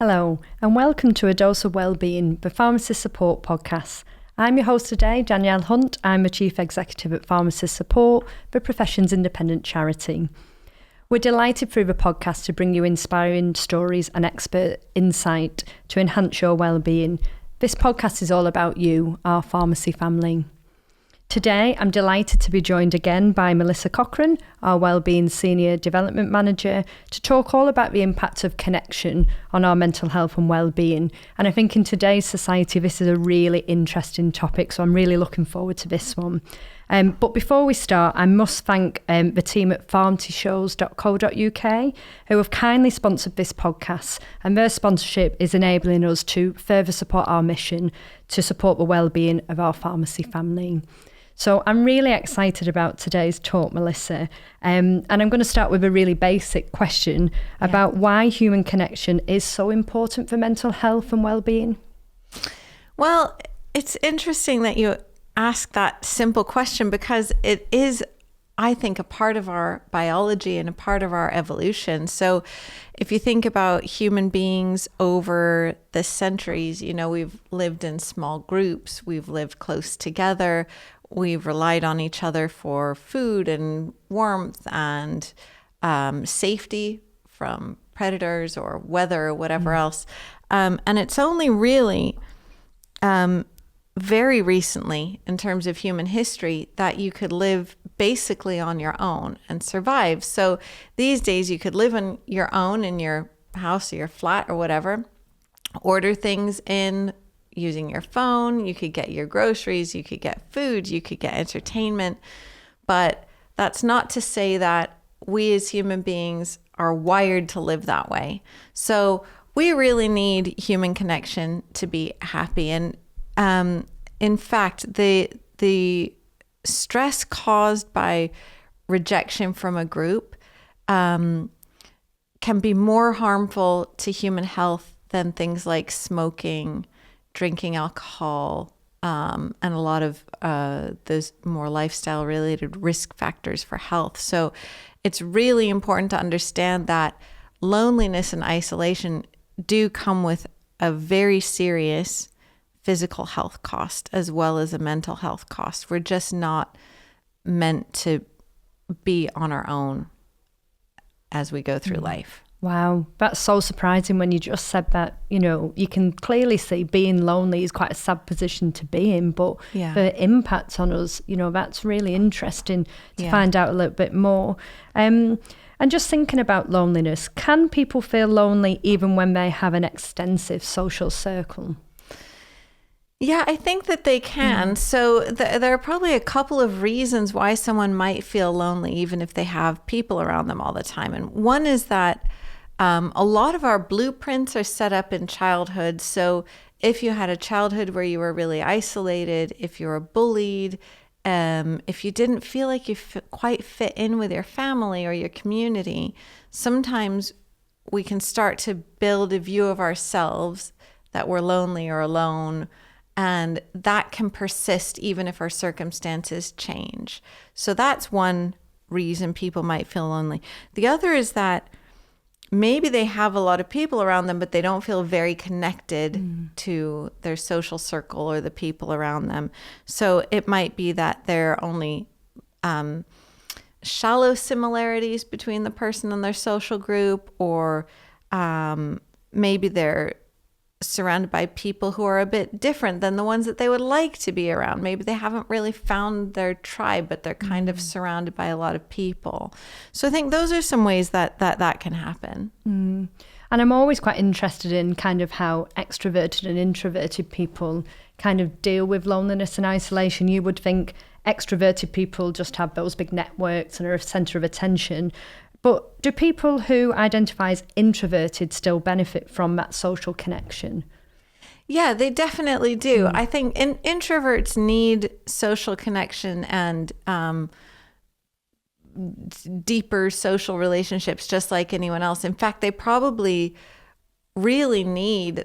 Hello, and welcome to A Dose of Wellbeing, the Pharmacist Support podcast. I'm your host today, Danielle Hunt. I'm the Chief Executive at Pharmacist Support, the profession's independent charity. We're delighted through the podcast to bring you inspiring stories and expert insight to enhance your wellbeing. This podcast is all about you, our pharmacy family. Today, I'm delighted to be joined again by Melissa Cochran, our Wellbeing Senior Development Manager, to talk all about the impact of connection on our mental health and wellbeing. And I think in today's society, this is a really interesting topic, so I'm really looking forward to this one. But before we start, I must thank the team at pharmacyshows.co.uk who have kindly sponsored this podcast, and their sponsorship is enabling us to further support our mission to support the wellbeing of our pharmacy family. So I'm really excited about today's talk, Melissa. And I'm going to start with a really basic question about why human connection is so important for mental health and well-being. Well, it's interesting that you ask that simple question because it is, I think, a part of our biology and a part of our evolution. So if you think about human beings over the centuries, we've lived in small groups, we've lived close together, we've relied on each other for food and warmth and safety from predators or weather or whatever else. And it's only really very recently in terms of human history that you could live basically on your own and survive. So these days you could live on your own in your house or your flat or whatever, order things in using your phone, you could get your groceries, you could get food, you could get entertainment. But that's not to say that we as human beings are wired to live that way. So we really need human connection to be happy. And in fact, the stress caused by rejection from a group can be more harmful to human health than things like smoking, drinking alcohol, and a lot of those more lifestyle related risk factors for health. So it's really important to understand that loneliness and isolation do come with a very serious physical health cost as well as a mental health cost. We're just not meant to be on our own as we go through life. Wow, that's so surprising when you just said that. You can clearly see being lonely is quite a sad position to be in, but the impact on us, that's really interesting to find out a little bit more. And just thinking about loneliness, can people feel lonely even when they have an extensive social circle? Yeah, I think that they can. So there are probably a couple of reasons why someone might feel lonely, even if they have people around them all the time. And one is that a lot of our blueprints are set up in childhood. So if you had a childhood where you were really isolated, if you were bullied, if you didn't feel like you quite fit in with your family or your community, sometimes we can start to build a view of ourselves that we're lonely or alone. And that can persist even if our circumstances change. So that's one reason people might feel lonely. The other is that maybe they have a lot of people around them, but they don't feel very connected to their social circle or the people around them. So it might be that there are only shallow similarities between the person and their social group, or maybe they're surrounded by people who are a bit different than the ones that they would like to be around. Maybe they haven't really found their tribe, but they're kind of surrounded by a lot of people. So I think those are some ways that can happen. And I'm always quite interested in kind of how extroverted and introverted people kind of deal with loneliness and isolation. You would think extroverted people just have those big networks and are a centre of attention. But do people who identify as introverted still benefit from that social connection? Yeah, they definitely do. I think introverts need social connection and deeper social relationships just like anyone else. In fact, they probably really need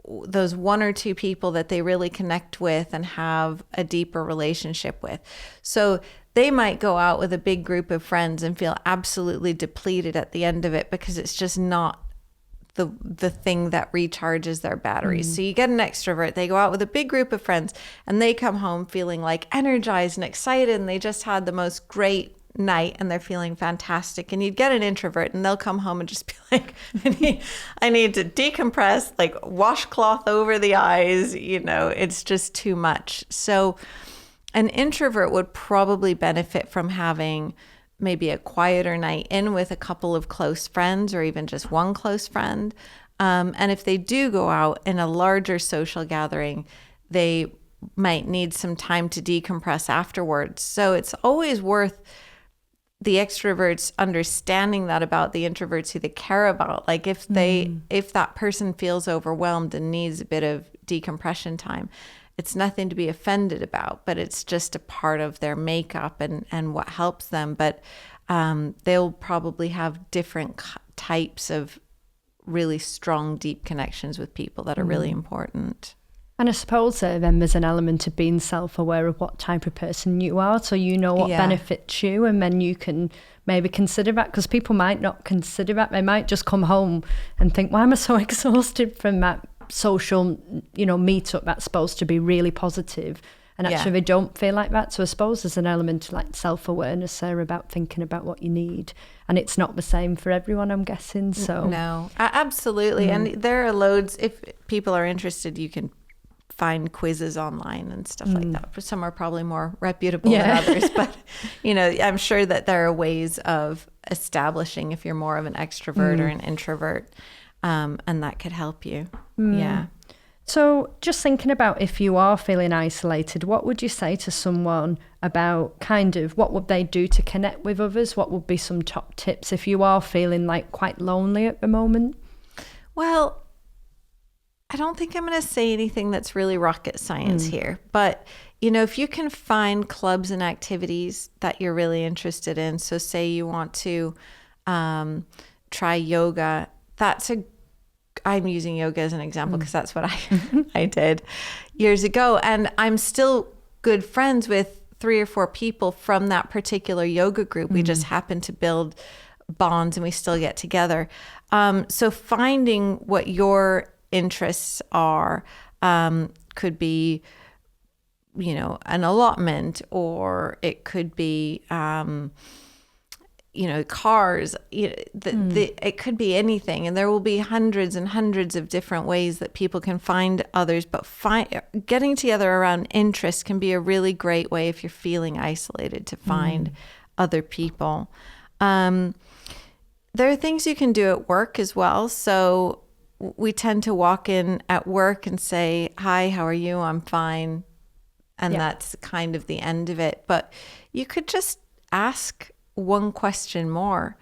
those one or two people that they really connect with and have a deeper relationship with. So they might go out with a big group of friends and feel absolutely depleted at the end of it because it's just not the thing that recharges their batteries. So you get an extrovert, they go out with a big group of friends and they come home feeling like energized and excited and they just had the most great night and they're feeling fantastic. And you'd get an introvert and they'll come home and just be like, I need to decompress, like washcloth over the eyes, it's just too much. So an introvert would probably benefit from having maybe a quieter night in with a couple of close friends or even just one close friend. And if they do go out in a larger social gathering, they might need some time to decompress afterwards. So it's always worth the extroverts understanding that about the introverts who they care about. Like if that person feels overwhelmed and needs a bit of decompression time, it's nothing to be offended about, but it's just a part of their makeup and what helps them. But they'll probably have different types of really strong, deep connections with people that are really important. And I suppose then there's an element of being self-aware of what type of person you are, so you know what benefits you, and then you can maybe consider that, because people might not consider that. They might just come home and think, why am I so exhausted from that social, meetup that's supposed to be really positive, and actually they don't feel like that. So I suppose there's an element of like self-awareness there about thinking about what you need, and it's not the same for everyone, I'm guessing. So no, absolutely. And there are loads, if people are interested, you can find quizzes online and stuff like that. Some are probably more reputable than others, but I'm sure that there are ways of establishing if you're more of an extrovert or an introvert, and that could help you. Yeah. So just thinking about if you are feeling isolated, what would you say to someone about kind of what would they do to connect with others? What would be some top tips if you are feeling like quite lonely at the moment? Well, I don't think I'm going to say anything that's really rocket science here, but if you can find clubs and activities that you're really interested in, so say you want to try yoga, I'm using yoga as an example because that's what I did years ago, and I'm still good friends with 3 or 4 people from that particular yoga group. We just happen to build bonds and we still get together. So finding what your interests are could be an allotment, or it could be cars, it could be anything, and there will be hundreds and hundreds of different ways that people can find others, but getting together around interests can be a really great way if you're feeling isolated to find other people. There are things you can do at work as well. So we tend to walk in at work and say, hi, how are you? I'm fine. And that's kind of the end of it. But you could just ask one question more.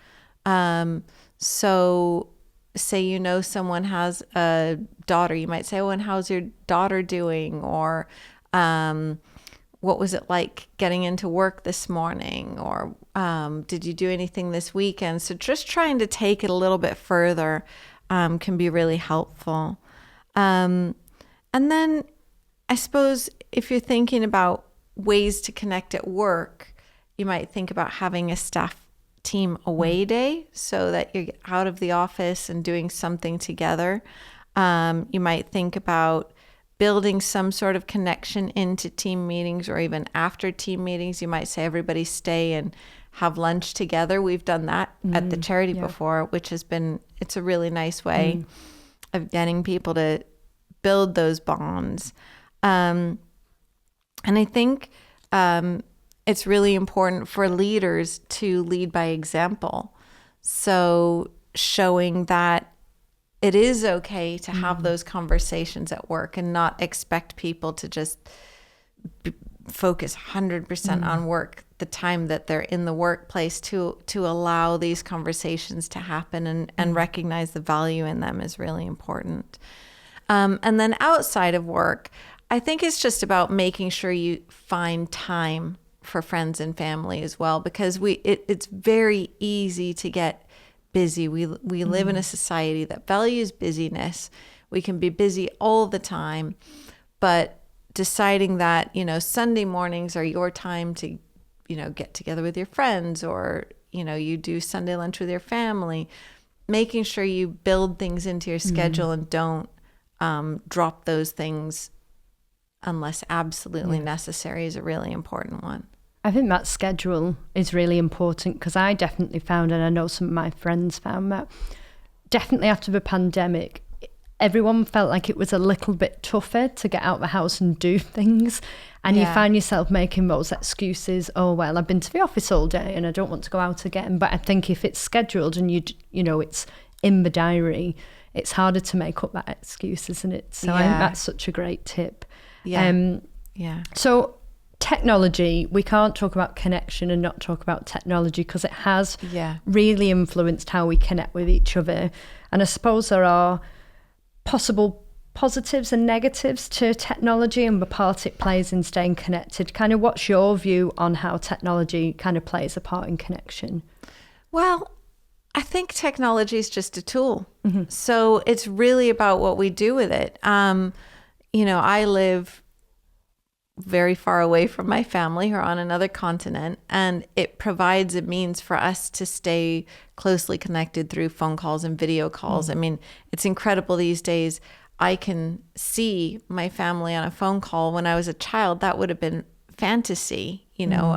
So say, someone has a daughter, you might say, oh, and how's your daughter doing? Or what was it like getting into work this morning? Or did you do anything this weekend? So just trying to take it a little bit further can be really helpful. And then I suppose if you're thinking about ways to connect at work, you might think about having a staff team away day so that you're out of the office and doing something together. You might think about building some sort of connection into team meetings, or even after team meetings. You might say everybody stay and have lunch together. We've done that at the charity before, which it's a really nice way of getting people to build those bonds. And I think it's really important for leaders to lead by example. So showing that it is okay to have those conversations at work and not expect people to just focus 100% on work the time that they're in the workplace, to allow these conversations to happen and recognize the value in them is really important. And then outside of work, I think it's just about making sure you find time for friends and family as well, because it's very easy to get busy. We live in a society that values busyness. We can be busy all the time, but deciding that, Sunday mornings are your time to, get together with your friends, or, you do Sunday lunch with your family, making sure you build things into your schedule and don't drop those things unless absolutely necessary is a really important one. I think that schedule is really important, because I definitely found, and I know some of my friends found, that definitely after the pandemic, everyone felt like it was a little bit tougher to get out of the house and do things. And you find yourself making those excuses, oh, well, I've been to the office all day and I don't want to go out again. But I think if it's scheduled and you know, it's in the diary, it's harder to make up that excuse, isn't it? So I think that's such a great tip. So technology, we can't talk about connection and not talk about technology, because it has really influenced how we connect with each other. And I suppose there are possible positives and negatives to technology and the part it plays in staying connected. Kind of what's your view on how technology kind of plays a part in connection? Well, I think technology is just a tool. So it's really about what we do with it. You know, I live very far away from my family, or on another continent, and it provides a means for us to stay closely connected through phone calls and video calls. I mean, it's incredible these days. I can see my family on a phone call. When I was a child, that would have been fantasy. You know,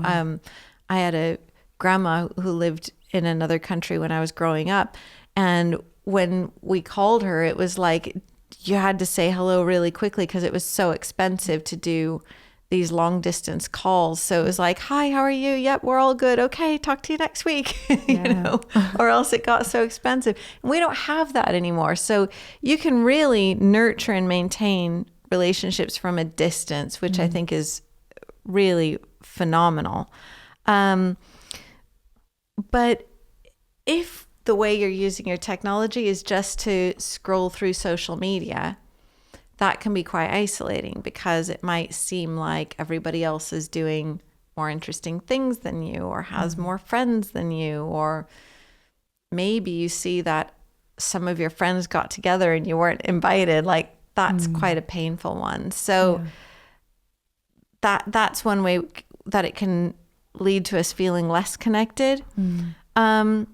I had a grandma who lived in another country when I was growing up, and when we called her, it was like you had to say hello really quickly because it was so expensive to do these long distance calls. So it was like, hi, how are you? Yep, we're all good. Okay, talk to you next week, you know, or else it got so expensive. And we don't have that anymore. So you can really nurture and maintain relationships from a distance, which I think is really phenomenal. But if the way you're using your technology is just to scroll through social media, that can be quite isolating, because it might seem like everybody else is doing more interesting things than you, or has more friends than you, or maybe you see that some of your friends got together and you weren't invited. Like, that's quite a painful one. So that's one way that it can lead to us feeling less connected. But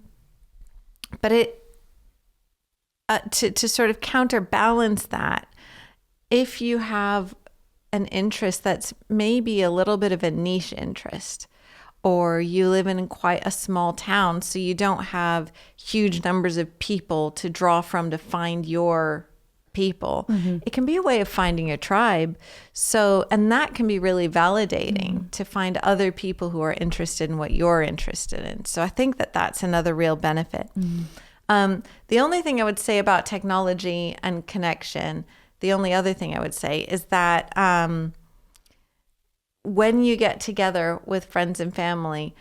it to sort of counterbalance that, if you have an interest that's maybe a little bit of a niche interest, or you live in quite a small town, so you don't have huge numbers of people to draw from to find your people, it can be a way of finding your tribe. So, and that can be really validating to find other people who are interested in what you're interested in. So I think that that's another real benefit. The only thing I would say about technology and connection, the only other thing I would say is that when you get together with friends and family,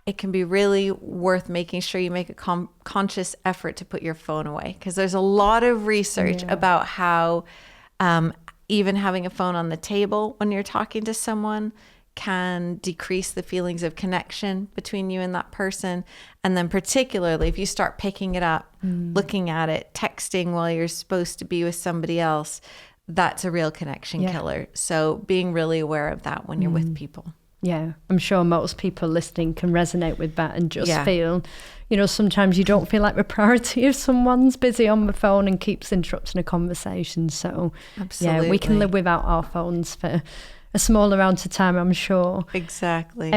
it can be really worth making sure you make a conscious effort to put your phone away, because there's a lot of research about how even having a phone on the table when you're talking to someone can decrease the feelings of connection between you and that person. And then particularly if you start picking it up, looking at it, texting while you're supposed to be with somebody else, that's a real connection killer. So being really aware of that when you're with people. Yeah, I'm sure most people listening can resonate with that and just feel, you know, sometimes you don't feel like the priority if someone's busy on the phone and keeps interrupting a conversation. So absolutely, we can live without our phones for a small amount of time, I'm sure. Exactly.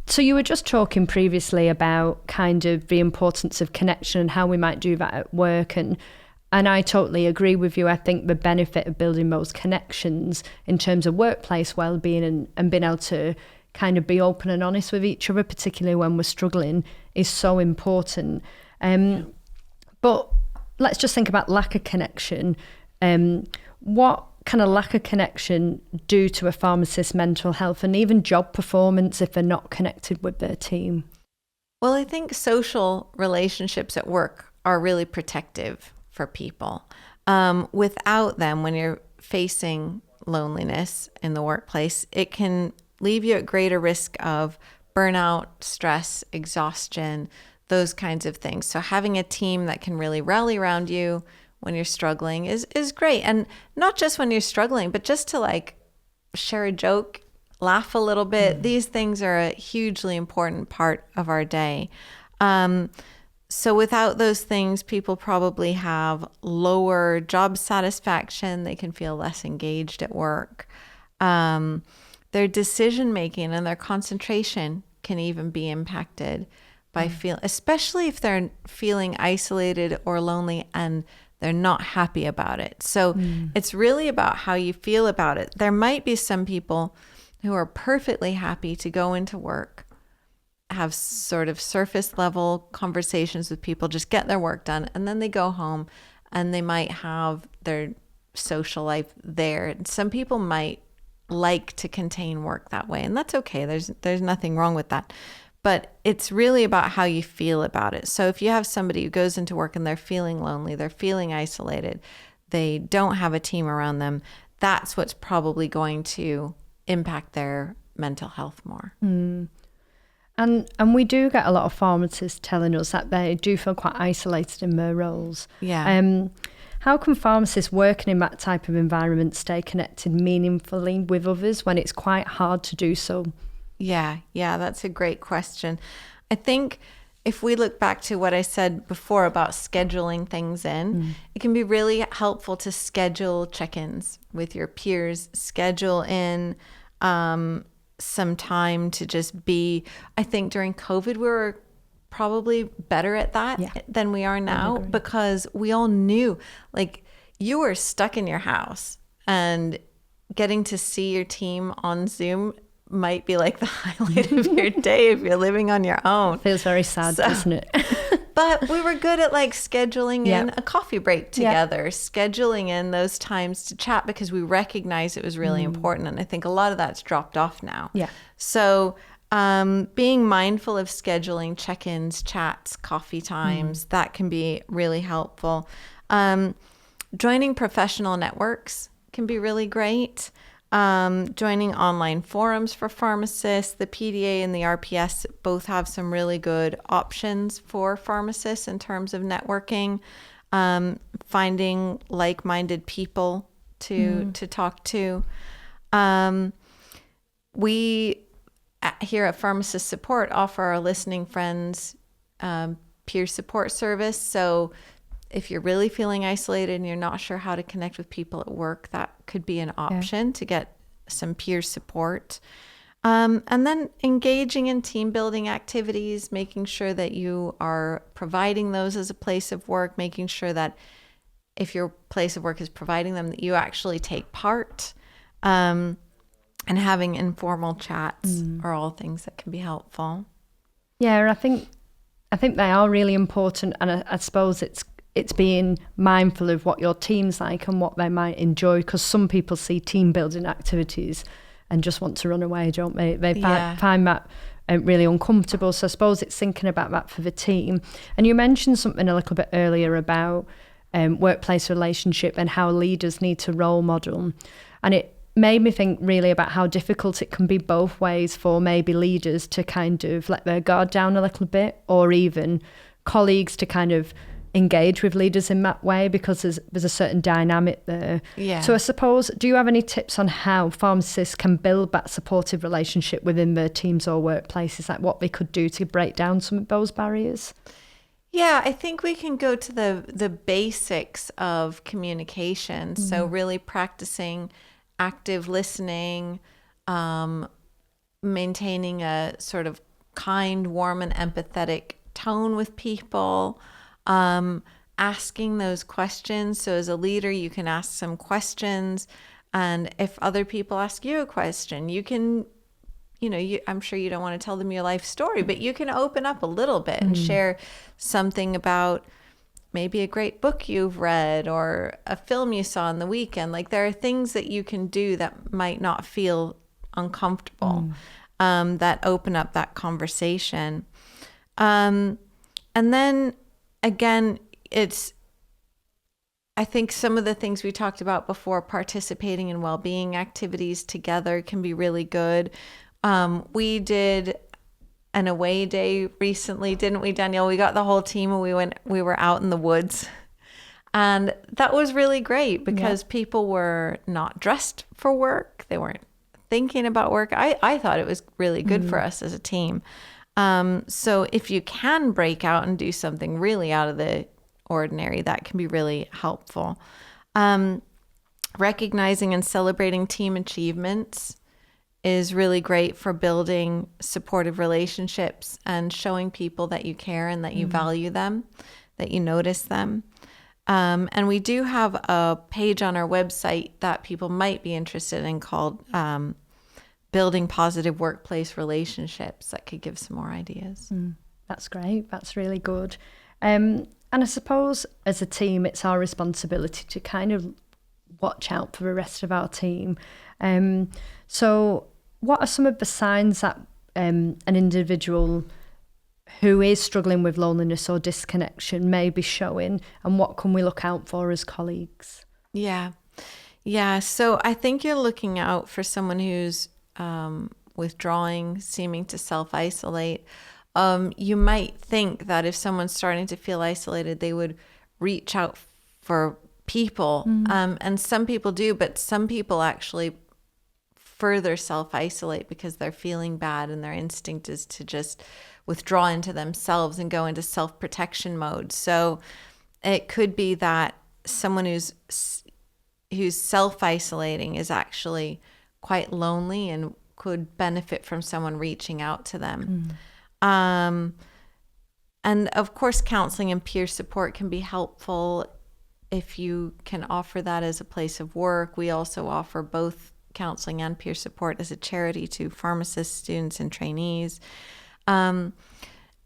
So you were just talking previously about kind of the importance of connection and how we might do that at work. And I totally agree with you. I think the benefit of building those connections in terms of workplace well-being and being able to kind of be open and honest with each other, particularly when we're struggling, is so important. But let's just think about lack of connection. What can a lack of connection do to a pharmacist's mental health and even job performance if they're not connected with their team? Well, I think social relationships at work are really protective for people. Without them, when you're facing loneliness in the workplace, it can leave you at greater risk of burnout, stress, exhaustion, those kinds of things. So having a team that can really rally around you when you're struggling is great. And not just when you're struggling, but just to like share a joke, laugh a little bit. These things are a hugely important part of our day. So without those things, people probably have lower job satisfaction. They can feel less engaged at work. Their decision making and their concentration can even be impacted by especially if they're feeling isolated or lonely and they're not happy about it. So it's really about how you feel about it. There might be some people who are perfectly happy to go into work, have sort of surface level conversations with people, just get their work done, and then they go home and they might have their social life there. And some people might like to contain work that way, and that's okay. There's nothing wrong with that. But it's really about how you feel about it. So if you have somebody who goes into work and they're feeling lonely, they're feeling isolated, they don't have a team around them, that's what's probably going to impact their mental health more. And we do get a lot of pharmacists telling us that they do feel quite isolated in their roles. Yeah. How can pharmacists working in that type of environment stay connected meaningfully with others when it's quite hard to do so? Yeah, that's a great question. I think if we look back to what I said before about scheduling things in, it can be really helpful to schedule check-ins with your peers, schedule in some time to just be. I think during COVID, we were probably better at that than we are now, because we all knew, like, you were stuck in your house and getting to see your team on Zoom might be like the highlight of your day if you're living on your own. Feels very sad, doesn't it? But we were good at like scheduling in a coffee break together, scheduling in those times to chat because we recognized it was really important. And I think a lot of that's dropped off now. Yeah. So being mindful of scheduling check-ins, chats, coffee times, that can be really helpful. Joining professional networks can be really great. Joining online forums for pharmacists. The PDA and the RPS both have some really good options for pharmacists in terms of networking, finding like-minded people to talk to. We here at Pharmacist Support offer our listening friends peer support service. So if you're really feeling isolated and you're not sure how to connect with people at work, that could be an option to get some peer support. And then engaging in team building activities, making sure that you are providing those as a place of work, making sure that if your place of work is providing them, that you actually take part, and having informal chats are all things that can be helpful. Yeah, I think they are really important, and I suppose it's being mindful of what your team's like and what they might enjoy, because some people see team building activities and just want to run away, don't they? They find that really uncomfortable. So I suppose it's thinking about that for the team. And you mentioned something a little bit earlier about workplace relationship and how leaders need to role model. And it made me think really about how difficult it can be both ways for maybe leaders to kind of let their guard down a little bit, or even colleagues to kind of engage with leaders in that way, because there's a certain dynamic there. Yeah. So I suppose, do you have any tips on how pharmacists can build that supportive relationship within their teams or workplaces, like what they could do to break down some of those barriers? Yeah, I think we can go to the basics of communication. So really practicing active listening, maintaining a sort of kind, warm, and empathetic tone with people, asking those questions. So as a leader, you can ask some questions. And if other people ask you a question, you can, I'm sure you don't want to tell them your life story, but you can open up a little bit and share something about maybe a great book you've read or a film you saw on the weekend. Like, there are things that you can do that might not feel uncomfortable, that open up that conversation. And then again, I think some of the things we talked about before, participating in well-being activities together can be really good. We did an away day recently, didn't we, Danielle? We got the whole team and we were out in the woods. And that was really great because people were not dressed for work. They weren't thinking about work. I thought it was really good for us as a team. So if you can break out and do something really out of the ordinary, that can be really helpful. Recognizing and celebrating team achievements is really great for building supportive relationships and showing people that you care and that you value them, that you notice them. And we do have a page on our website that people might be interested in called Building Positive Workplace Relationships that could give some more ideas. That's great. That's really good. And I suppose as a team, it's our responsibility to kind of watch out for the rest of our team. So what are some of the signs that an individual who is struggling with loneliness or disconnection may be showing, and what can we look out for as colleagues? Yeah. So I think you're looking out for someone who's withdrawing, seeming to self-isolate. You might think that if someone's starting to feel isolated, they would reach out for people. And some people do, but some people actually further self-isolate because they're feeling bad and their instinct is to just withdraw into themselves and go into self-protection mode. So it could be that someone who's self-isolating is actually quite lonely and could benefit from someone reaching out to them. And of course, counseling and peer support can be helpful if you can offer that as a place of work. We also offer both counseling and peer support as a charity to pharmacists, students, and trainees. And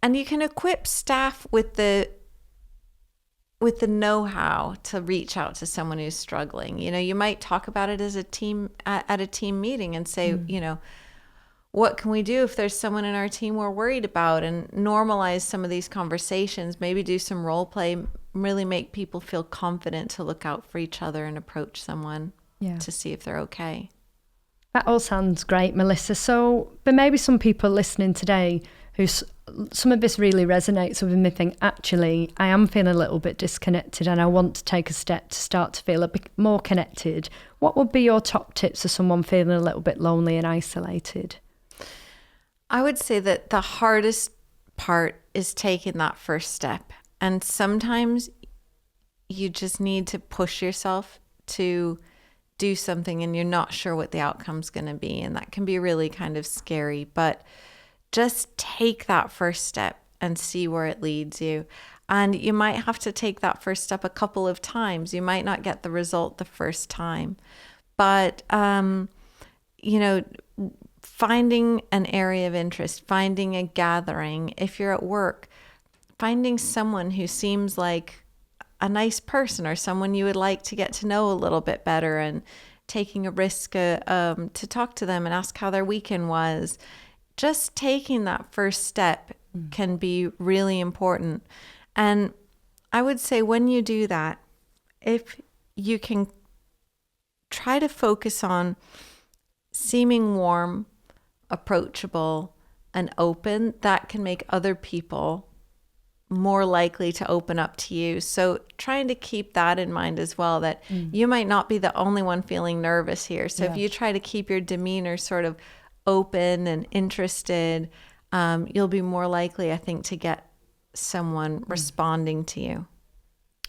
you can equip staff with the know-how to reach out to someone who's struggling. You might talk about it as a team at a team meeting and say, what can we do if there's someone in our team we're worried about, and normalize some of these conversations, maybe do some role play, really make people feel confident to look out for each other and approach someone to see if they're okay. That all sounds great, Melissa. So there may be some people listening today who some of this really resonates with them. They think, actually, I am feeling a little bit disconnected and I want to take a step to start to feel a bit more connected. What would be your top tips for someone feeling a little bit lonely and isolated? I would say that the hardest part is taking that first step. And sometimes you just need to push yourself to do something and you're not sure what the outcome's going to be. And that can be really kind of scary, but just take that first step and see where it leads you. And you might have to take that first step a couple of times. You might not get the result the first time, but, finding an area of interest, finding a gathering, if you're at work, finding someone who seems like a nice person or someone you would like to get to know a little bit better, and taking a risk to talk to them and ask how their weekend was. Just taking that first step can be really important. And I would say when you do that, if you can try to focus on seeming warm, approachable, and open, that can make other people more likely to open up to you. So trying to keep that in mind as well, that you might not be the only one feeling nervous here. So if you try to keep your demeanor sort of open and interested, you'll be more likely, I think, to get someone responding to you.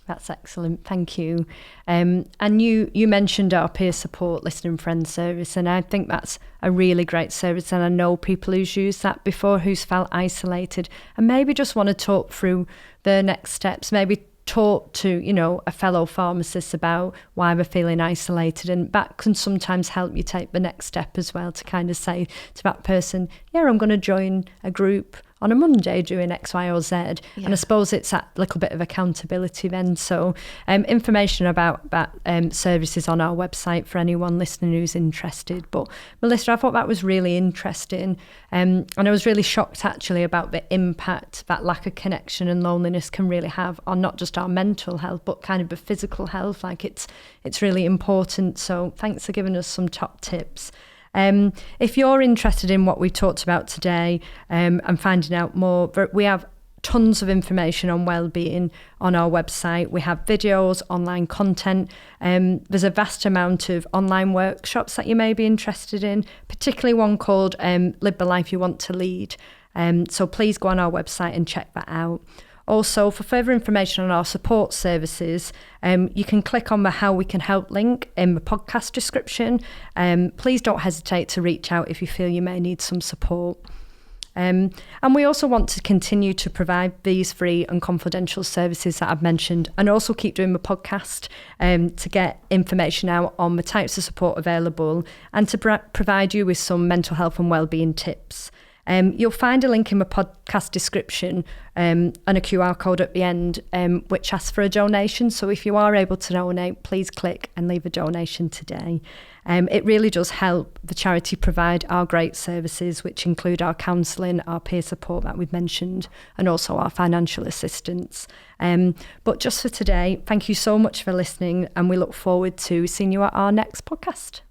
That's excellent. Thank you. And you mentioned our peer support listening friend service, and I think that's a really great service. And I know people who's used that before, who's felt isolated and maybe just want to talk through their next steps, maybe talk to, a fellow pharmacist about why they're feeling isolated. And that can sometimes help you take the next step as well, to kind of say to that person, I'm going to join a group on a Monday doing X, Y, or Z. And I suppose it's that little bit of accountability then. So information about that service is on our website for anyone listening who's interested. But Melissa, I thought that was really interesting. And I was really shocked actually about the impact that lack of connection and loneliness can really have on not just our mental health, but kind of the physical health. Like it's really important. So thanks for giving us some top tips. If you're interested in what we talked about today and finding out more, we have tons of information on wellbeing on our website. We have videos, online content. There's a vast amount of online workshops that you may be interested in, particularly one called Live the Life You Want to Lead. So please go on our website and check that out. Also, for further information on our support services, you can click on the How We Can Help link in the podcast description. Please don't hesitate to reach out if you feel you may need some support. And we also want to continue to provide these free and confidential services that I've mentioned, and also keep doing the podcast to get information out on the types of support available and to provide you with some mental health and wellbeing tips. You'll find a link in the podcast description and a QR code at the end, which asks for a donation. So if you are able to donate, please click and leave a donation today. It really does help the charity provide our great services, which include our counselling, our peer support that we've mentioned, and also our financial assistance. But just for today, thank you so much for listening, and we look forward to seeing you at our next podcast.